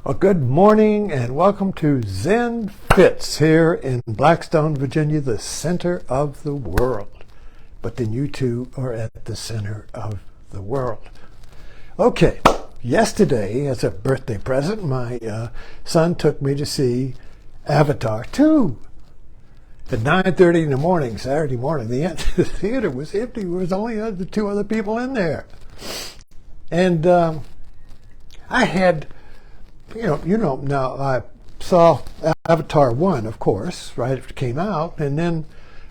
Well, good morning and welcome to Zen Fits here in Blackstone, Virginia, the center of the world. But then you two are at the center of the world. Okay, yesterday as a birthday present, my son took me to see Avatar 2 at 9:30 in the morning, Saturday morning. The theater was empty. There was only the two other people in there. And I had... Now I saw Avatar 1, of course, right after it came out, and then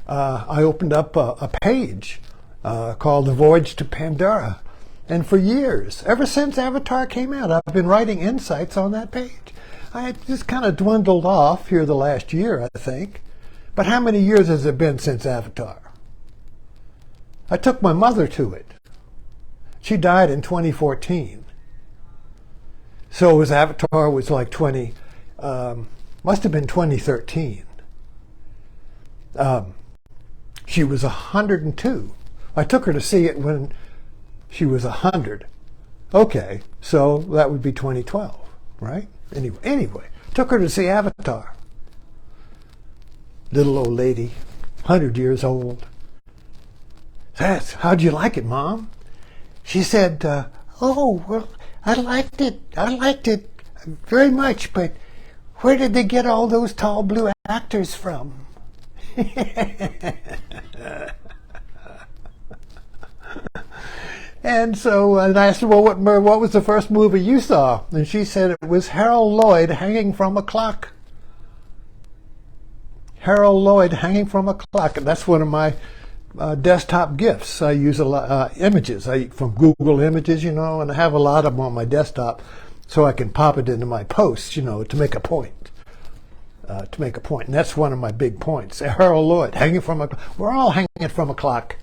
I opened up a page called The Voyage to Pandora. And for years, ever since Avatar came out, I've been writing insights on that page. I had just kind of dwindled off here the last year, I think. But how many years has it been since Avatar? I took my mother to it. She died in 2014. So Avatar was like must have been 2013. She was 102. I took her to see it when she was 100. Okay, so that would be 2012, right? Anyway, took her to see Avatar. Little old lady, 100 years old. How'd you like it, Mom? She said, oh, well, I liked it very much, but where did they get all those tall blue actors from? And so I asked her, well, what was the first movie you saw? And she said it was Harold Lloyd hanging from a clock. Harold Lloyd hanging from a clock. And that's one of my desktop gifts. I use a lot images from Google Images, and I have a lot of them on my desktop, so I can pop it into my posts, to make a point. And that's one of my big points. Harold Lloyd hanging from a. We're all hanging from a clock.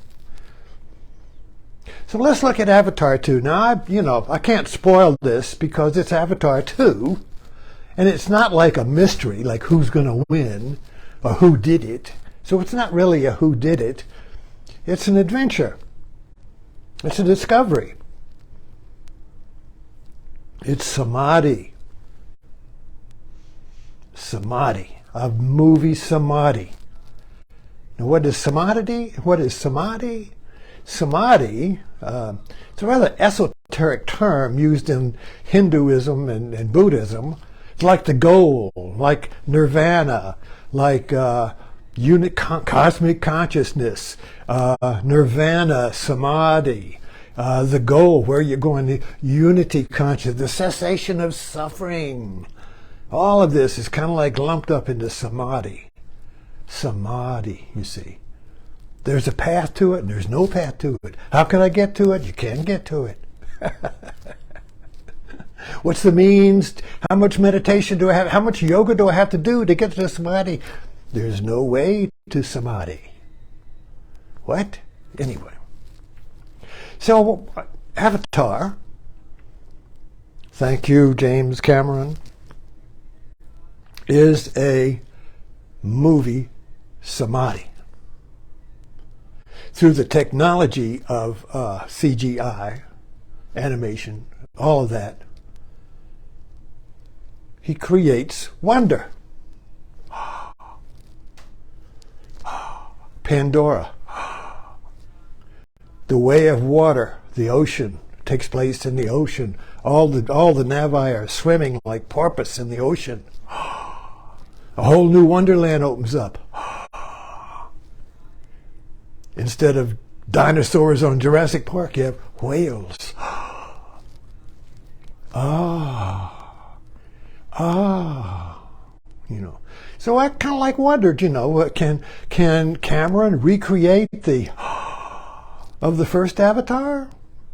So let's look at Avatar 2. Now, I can't spoil this because it's Avatar 2, and it's not like a mystery, like who's going to win or who did it. So it's not really a who did it. It's an adventure. It's a discovery. It's samadhi. Samadhi. A movie samadhi. Now what is samadhi? Samadhi, it's a rather esoteric term used in Hinduism and Buddhism. It's like the goal, like nirvana, like cosmic consciousness, nirvana, samadhi, the goal, where you're going, the unity consciousness, the cessation of suffering. All of this is kind of like lumped up into samadhi. Samadhi, you see. There's a path to it and there's no path to it. How can I get to it? You can't get to it. What's the means? How much meditation do I have? How much yoga do I have to do to get to samadhi? There's no way to samadhi. What? Anyway. So, Avatar, thank you, James Cameron, is a movie samadhi. Through the technology of CGI, animation, all of that, he creates wonder. Pandora. The way of water, the ocean, takes place in the ocean. All the Navi are swimming like porpoise in the ocean. A whole new wonderland opens up. Instead of dinosaurs on Jurassic Park, you have whales. So I kind of like wondered, can Cameron recreate of the first Avatar?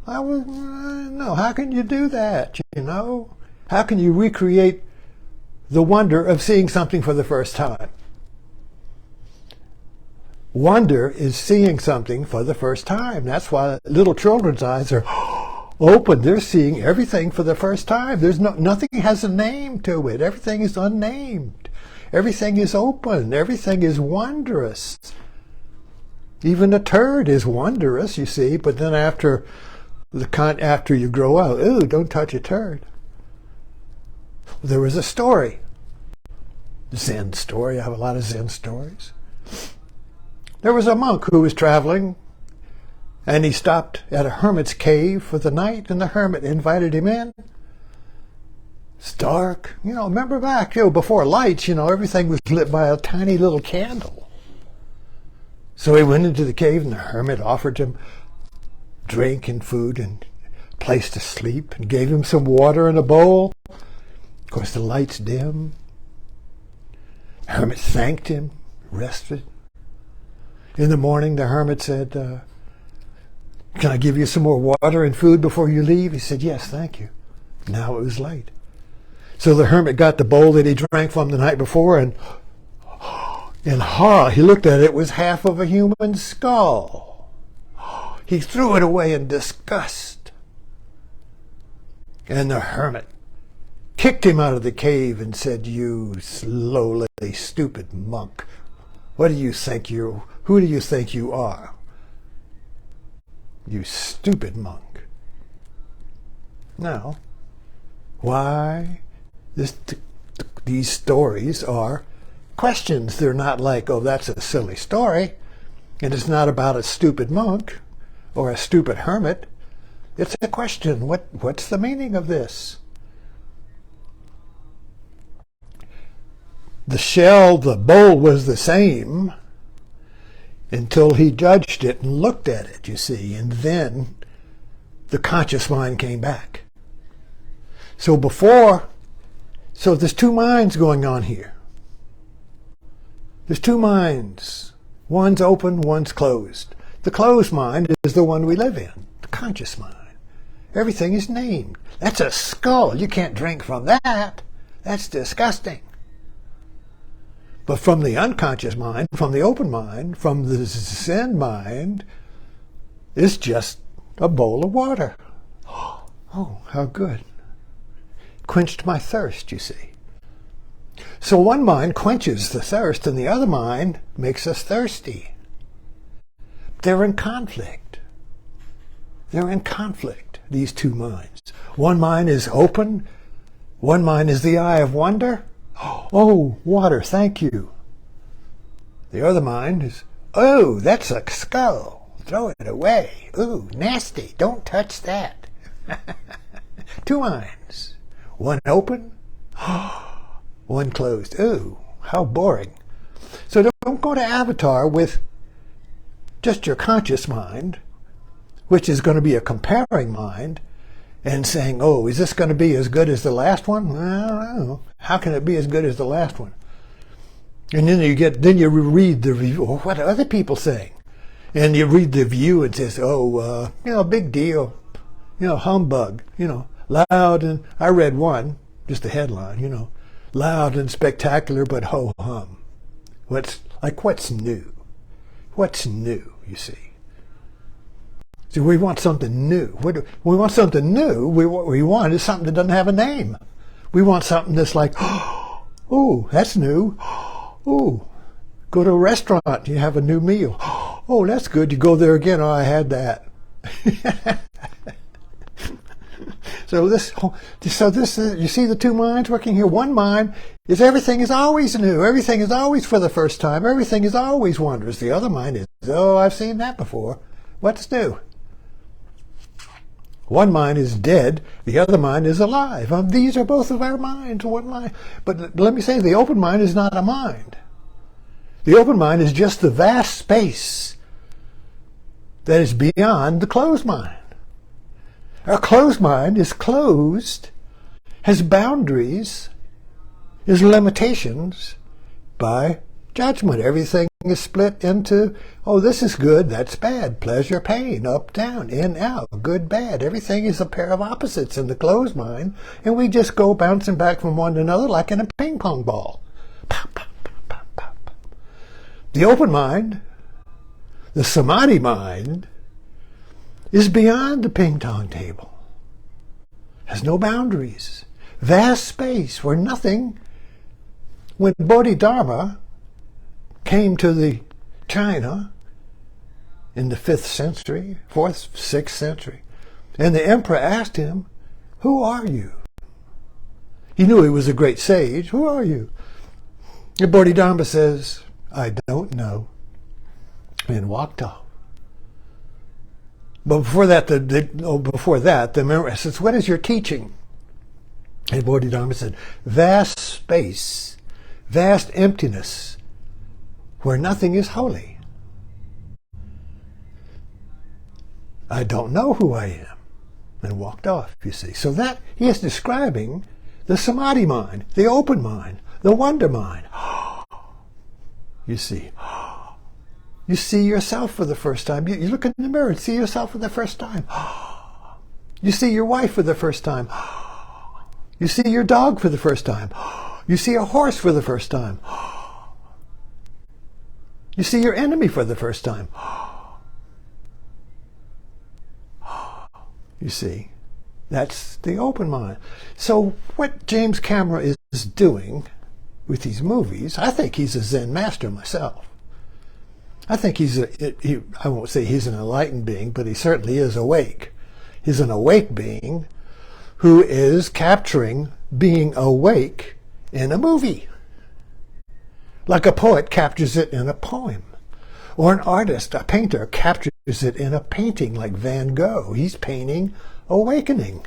No. How can you do that? How can you recreate the wonder of seeing something for the first time? Wonder is seeing something for the first time. That's why little children's eyes are open. They're seeing everything for the first time. Nothing has a name to it. Everything is unnamed. Everything is open. Everything is wondrous. Even a turd is wondrous, you see. But then after you grow out, ooh, don't touch a turd. There was a story, Zen story. I have a lot of Zen stories. There was a monk who was traveling, and he stopped at a hermit's cave for the night, and the hermit invited him in. It's dark. Remember back, before lights, everything was lit by a tiny little candle. So he went into the cave, and the hermit offered him drink and food and a place to sleep, and gave him some water in a bowl. Of course, the lights dim. The hermit thanked him, rested. In the morning, the hermit said, can I give you some more water and food before you leave? He said, yes, thank you. Now it was light. So the hermit got the bowl that he drank from the night before, and in horror, he looked at it. It was half of a human skull. He threw it away in disgust. And the hermit kicked him out of the cave and said, you lowly, stupid monk, who do you think you are? You stupid monk. Now, why these stories are questions. They're not like, oh, that's a silly story. And it's not about a stupid monk or a stupid hermit. It's a question. What's the meaning of this? The bowl was the same until he judged it and looked at it, you see. And then the conscious mind came back. So there's two minds going on here. There's two minds. One's open, one's closed. The closed mind is the one we live in, the conscious mind. Everything is named. That's a skull. You can't drink from that. That's disgusting. But from the unconscious mind, from the open mind, from the Zen mind, it's just a bowl of water. Oh, how good. Quenched my thirst, you see. So one mind quenches the thirst, and the other mind makes us thirsty. They're in conflict. They're in conflict, these two minds. One mind is open. One mind is the eye of wonder. Oh, water, thank you. The other mind is, oh, that's a skull. Throw it away. Ooh, nasty. Don't touch that. Two minds. One open, one closed. Ooh, how boring. So don't go to Avatar with just your conscious mind, which is going to be a comparing mind, and saying, oh, is this going to be as good as the last one? I don't know. How can it be as good as the last one? And then you read the review. Well, what are other people saying? And you read the review and says, oh, big deal. Humbug. Loud and, I read one, just the headline, loud and spectacular, but ho-hum. What's new? What's new, you see? So we want something new. We want something new. What we want is something that doesn't have a name. We want something that's like, oh, that's new. Oh, go to a restaurant, you have a new meal. Oh, that's good. You go there again. Oh, I had that. So you see the two minds working here. One mind is everything is always new. Everything is always for the first time. Everything is always wondrous. The other mind is, oh, I've seen that before. What's new? One mind is dead. The other mind is alive. These are both of our minds, one mind. But let me say, the open mind is not a mind. The open mind is just the vast space that is beyond the closed mind. Our closed mind is closed, has boundaries, has limitations by judgment. Everything is split into, oh, this is good, that's bad, pleasure, pain, up, down, in, out, good, bad. Everything is a pair of opposites in the closed mind, and we just go bouncing back from one to another like in a ping pong ball. Pop, pop, pop, pop, pop. The open mind, the samadhi mind, is beyond the ping pong table, has no boundaries, vast space where nothing. When Bodhidharma came to the China in the 5th century, 4th, 6th century, and the emperor asked him, who are you? He knew he was a great sage. Who are you? And Bodhidharma says, I don't know, and walked off. But before that, the memory says, what is your teaching? And Bodhidharma said, vast space, vast emptiness, where nothing is holy. I don't know who I am, and walked off, you see. So that he is describing the samadhi mind, the open mind, the wonder mind. You see. You see yourself for the first time. You look in the mirror and see yourself for the first time. You see your wife for the first time. You see your dog for the first time. You see a horse for the first time. You see your enemy for the first time. You see, that's the open mind. So what James Cameron is doing with these movies, I think he's a Zen master myself. I think I won't say he's an enlightened being, but he certainly is awake. He's an awake being who is capturing being awake in a movie. Like a poet captures it in a poem. Or an artist, a painter, captures it in a painting like Van Gogh. He's painting awakening.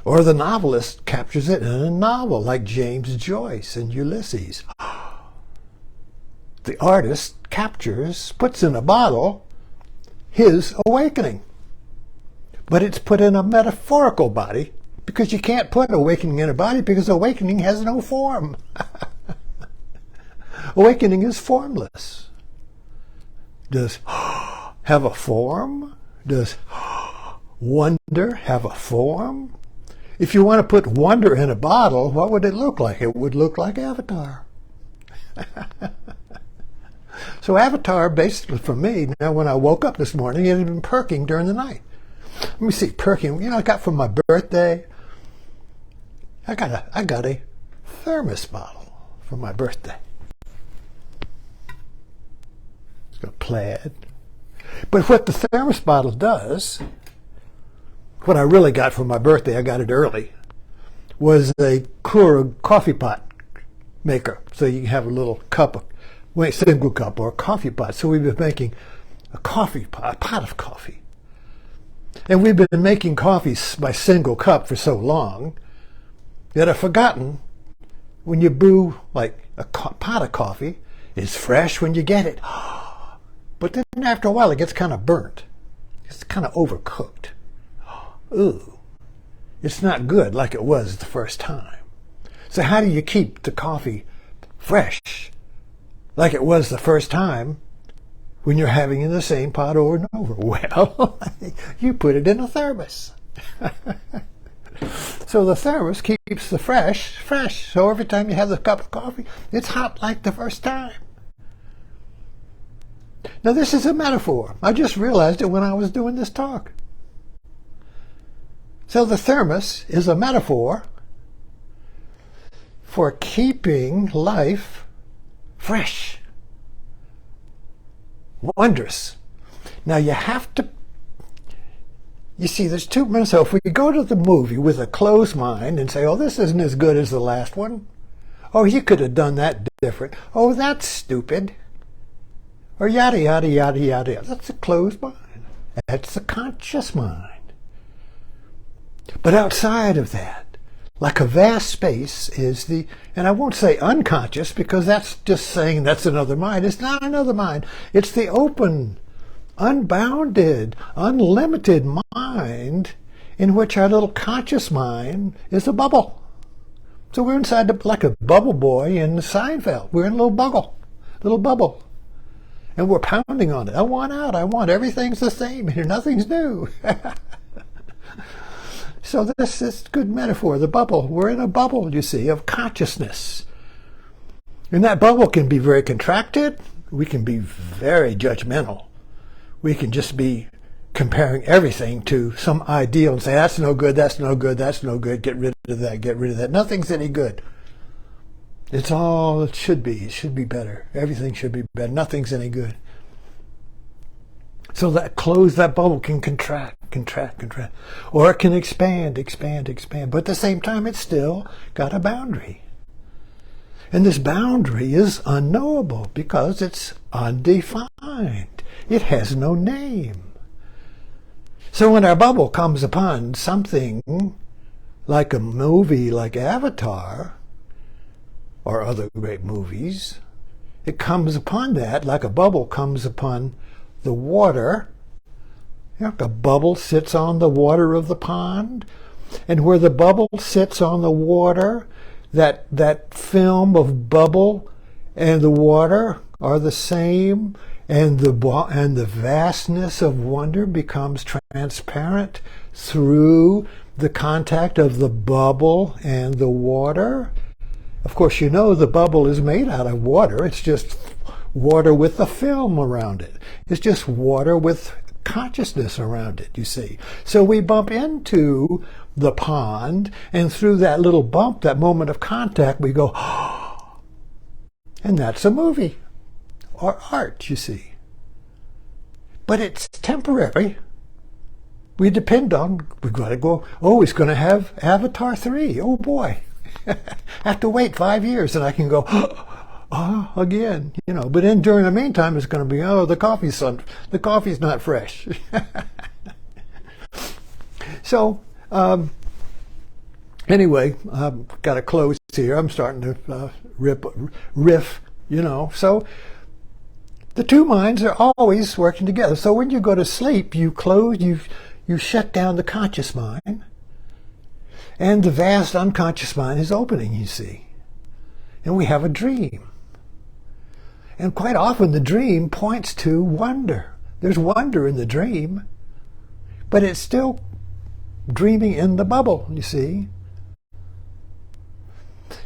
Or the novelist captures it in a novel like James Joyce and Ulysses. The artist captures, puts in a bottle, his awakening. But it's put in a metaphorical body, because you can't put awakening in a body because awakening has no form. Awakening is formless. Does have a form? Does wonder have a form? If you want to put wonder in a bottle, what would it look like? It would look like Avatar. So Avatar, basically for me, now when I woke up this morning, it had been perking during the night. Let me see, perking. You know, I got for my birthday, I got a thermos bottle for my birthday. It's got plaid. But what the thermos bottle does, what I really got for my birthday, I got it early, was a Keurig coffee pot maker. So you can have a little cup, single cup or a coffee pot. So we've been making a coffee pot, a pot of coffee. And we've been making coffees by single cup for so long that I've forgotten when you brew like a pot of coffee, it's fresh when you get it. But then after a while it gets kind of burnt. It's kind of overcooked. Ooh, it's not good like it was the first time. So how do you keep the coffee fresh like it was the first time when you're having it in the same pot over and over? Well, you put it in a thermos. So the thermos keeps the fresh. So every time you have the cup of coffee, it's hot like the first time. Now this is a metaphor. I just realized it when I was doing this talk. So the thermos is a metaphor for keeping life fresh. Wondrous. Now you have to, you see, there's two minutes. So if we go to the movie with a closed mind and say, oh, this isn't as good as the last one. Oh, you could have done that different. Oh, that's stupid. Or yada, yada, yada, yada. That's a closed mind. That's the conscious mind. But outside of that, like a vast space is the, and I won't say unconscious because that's just saying that's another mind. It's not another mind. It's the open, unbounded, unlimited mind in which our little conscious mind is a bubble. So we're inside like a bubble boy in Seinfeld. We're in a little bubble. And we're pounding on it. I want out. I want everything's the same here. Nothing's new. So this is good metaphor. The bubble. We're in a bubble, you see, of consciousness. And that bubble can be very contracted. We can be very judgmental. We can just be comparing everything to some ideal and say, that's no good, that's no good, that's no good. Get rid of that, get rid of that. Nothing's any good. It's all it should be. It should be better. Everything should be better. Nothing's any good. So that that bubble can contract, contract, contract. Or it can expand, expand, expand. But at the same time, it's still got a boundary. And this boundary is unknowable because it's undefined. It has no name. So when our bubble comes upon something like a movie like Avatar, or other great movies, it comes upon that like a bubble comes upon the water. Like a bubble sits on the water of the pond, and where the bubble sits on the water, that film of bubble and the water are the same, and the vastness of wonder becomes transparent through the contact of the bubble and the water. Of course, you know the bubble is made out of water. It's just water with a film around it. It's just water with consciousness around it, you see. So we bump into the pond, and through that little bump, that moment of contact, we go, oh, and that's a movie or art, you see. But it's temporary. We depend on, we've got to go, oh, it's going to have Avatar 3. Oh, boy. I have to wait 5 years, and I can go, oh, again, you know. But then during the meantime, it's going to be, oh, the coffee's not fresh. So, anyway, I've got to close here. I'm starting to riff, you know. So the two minds are always working together. So when you go to sleep, you shut down the conscious mind, and the vast unconscious mind is opening, you see. And we have a dream. And quite often the dream points to wonder. There's wonder in the dream, but it's still dreaming in the bubble, you see.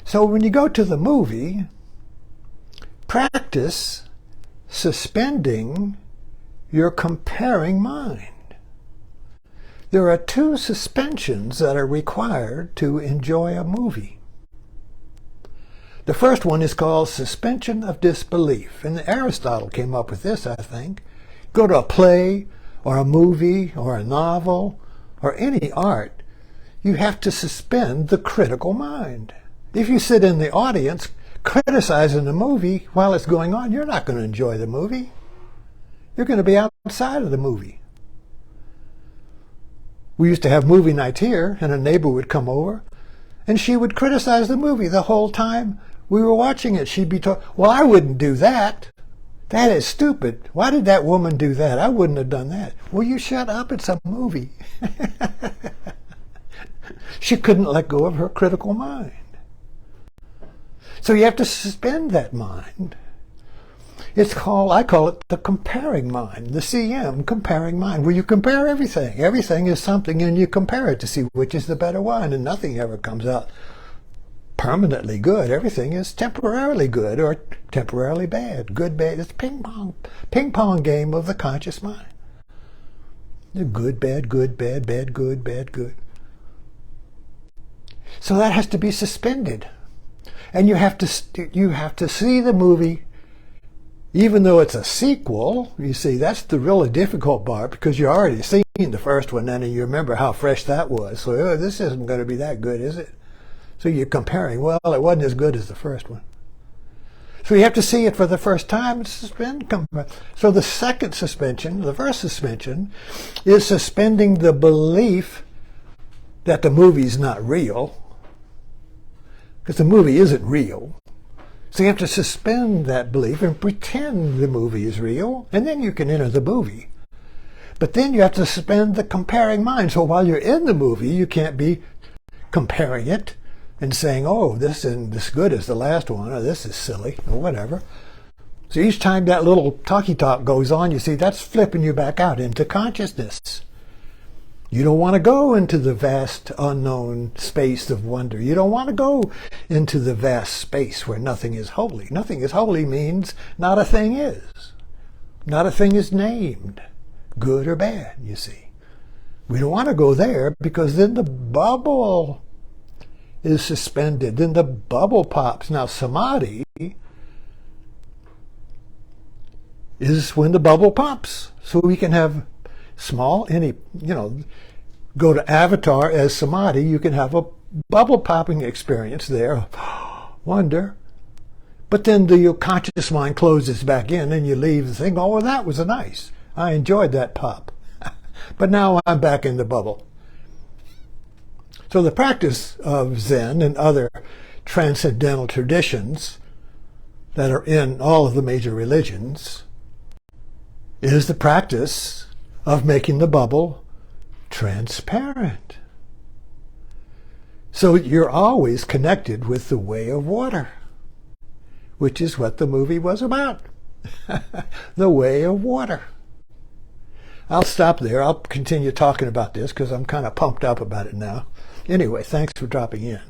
So when you go to the movie, practice suspending your comparing mind. There are two suspensions that are required to enjoy a movie. The first one is called suspension of disbelief, and Aristotle came up with this, I think. Go to a play or a movie or a novel or any art, you have to suspend the critical mind. If you sit in the audience criticizing the movie while it's going on, you're not going to enjoy the movie. You're going to be outside of the movie. We used to have movie nights here, and a neighbor would come over, and she would criticize the movie the whole time we were watching it. She'd be told, well, I wouldn't do that. That is stupid. Why did that woman do that? I wouldn't have done that. Well, you shut up. It's a movie. She couldn't let go of her critical mind. So you have to suspend that mind. I call it the comparing mind, the CM, comparing mind, where you compare everything. Everything is something, and you compare it to see which is the better one, and nothing ever comes out permanently good. Everything is temporarily good or temporarily bad. Good, bad. It's ping pong game of the conscious mind. The good, bad, bad, good, bad, good. So that has to be suspended, and you have to see the movie. Even though it's a sequel, you see, that's the really difficult part, because you're already seen the first one, and you remember how fresh that was. So this isn't going to be that good, is it? So you're comparing, well, it wasn't as good as the first one. So you have to see it for the first time and suspend. So the second suspension, the first suspension, is suspending the belief that the movie's not real, because the movie isn't real. So you have to suspend that belief and pretend the movie is real, and then you can enter the movie. But then you have to suspend the comparing mind. So while you're in the movie, you can't be comparing it and saying, oh, this isn't as good as the last one, or this is silly, or whatever. So each time that little talky talk goes on, you see, that's flipping you back out into consciousness. You don't want to go into the vast unknown space of wonder. You don't want to go into the vast space where nothing is holy. Nothing is holy means not a thing is. Not a thing is named, good or bad, you see. We don't want to go there, because then the bubble is suspended. Then the bubble pops. Now, samadhi is when the bubble pops. So we can have small, go to Avatar as Samadhi, you can have a bubble popping experience there. Wonder. But then the conscious mind closes back in and you leave and think, oh, well, that was nice. I enjoyed that pop. But now I'm back in the bubble. So the practice of Zen and other transcendental traditions that are in all of the major religions is the practice of making the bubble transparent. So you're always connected with the way of water, which is what the movie was about. The way of water. I'll stop there. I'll continue talking about this because I'm kind of pumped up about it now. Anyway, thanks for dropping in.